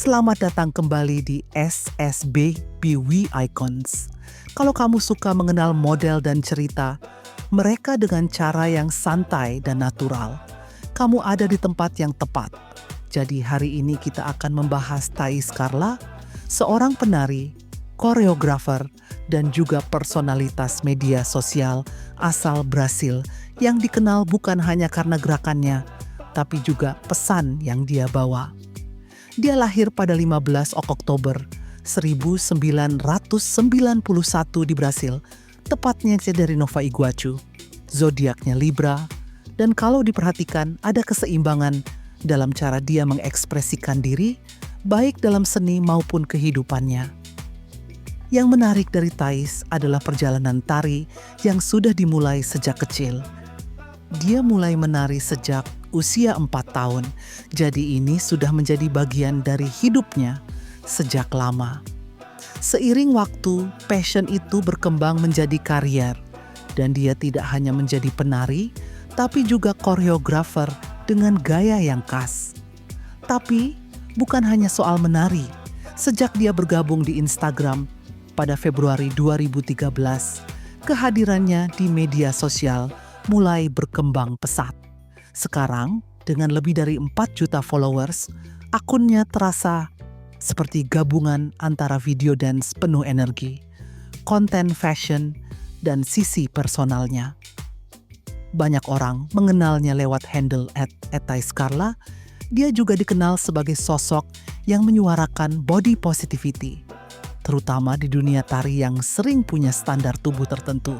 Selamat datang kembali di SSB BW Icons. Kalau kamu suka mengenal model dan cerita, mereka dengan cara yang santai dan natural, kamu ada di tempat yang tepat. Jadi hari ini kita akan membahas Thais Carla, seorang penari, koreografer, dan juga personalitas media sosial asal Brasil yang dikenal bukan hanya karena gerakannya, tapi juga pesan yang dia bawa. Dia lahir pada 15 Oktober 1991 di Brasil, tepatnya dari Nova Iguacu. Zodiaknya Libra, dan kalau diperhatikan ada keseimbangan dalam cara dia mengekspresikan diri, baik dalam seni maupun kehidupannya. Yang menarik dari Thais adalah perjalanan tari yang sudah dimulai sejak kecil. Dia mulai menari sejak usia 4 tahun, jadi ini sudah menjadi bagian dari hidupnya sejak lama. Seiring waktu, passion itu berkembang menjadi karier, dan dia tidak hanya menjadi penari, tapi juga koreografer dengan gaya yang khas. Tapi, bukan hanya soal menari. Sejak dia bergabung di Instagram pada Februari 2013, kehadirannya di media sosial mulai berkembang pesat. Sekarang, dengan lebih dari 4 juta followers, akunnya terasa seperti gabungan antara video dance penuh energi, konten fashion, dan sisi personalnya. Banyak orang mengenalnya lewat handle @Thais Carla. Dia juga dikenal sebagai sosok yang menyuarakan body positivity, terutama di dunia tari yang sering punya standar tubuh tertentu.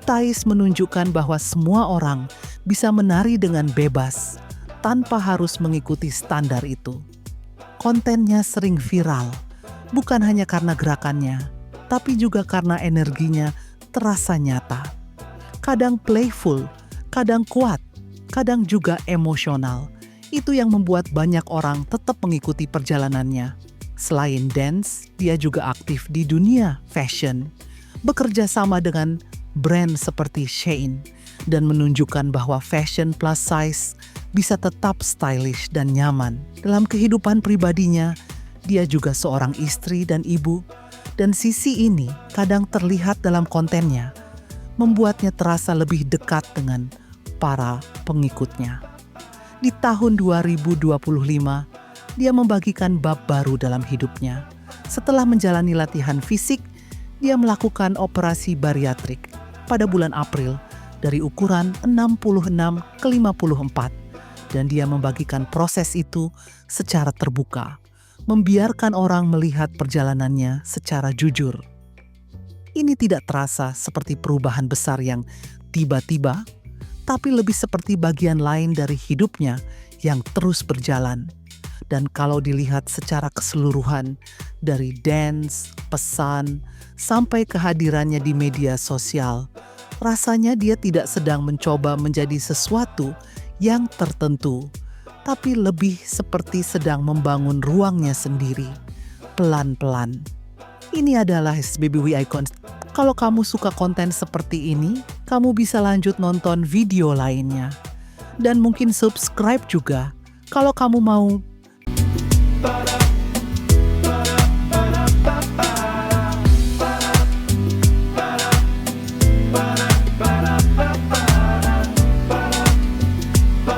Thais menunjukkan bahwa semua orang bisa menari dengan bebas, tanpa harus mengikuti standar itu. Kontennya sering viral, bukan hanya karena gerakannya, tapi juga karena energinya terasa nyata. Kadang playful, kadang kuat, kadang juga emosional. Itu yang membuat banyak orang tetap mengikuti perjalanannya. Selain dance, dia juga aktif di dunia fashion, bekerja sama dengan brand seperti Shein, dan menunjukkan bahwa fashion plus size bisa tetap stylish dan nyaman. Dalam kehidupan pribadinya, dia juga seorang istri dan ibu, dan sisi ini kadang terlihat dalam kontennya, membuatnya terasa lebih dekat dengan para pengikutnya. Di tahun 2025, dia membagikan bab baru dalam hidupnya. Setelah menjalani latihan fisik, dia melakukan operasi bariatrik pada bulan April dari ukuran 66 ke 54, dan dia membagikan proses itu secara terbuka, membiarkan orang melihat perjalanannya secara jujur. Ini tidak terasa seperti perubahan besar yang tiba-tiba, tapi lebih seperti bagian lain dari hidupnya yang terus berjalan. Dan kalau dilihat secara keseluruhan, dari dance, pesan, sampai kehadirannya di media sosial, rasanya dia tidak sedang mencoba menjadi sesuatu yang tertentu, tapi lebih seperti sedang membangun ruangnya sendiri, pelan-pelan. Ini adalah SBBW Icons. Kalau kamu suka konten seperti ini, kamu bisa lanjut nonton video lainnya. Dan mungkin subscribe juga kalau kamu mau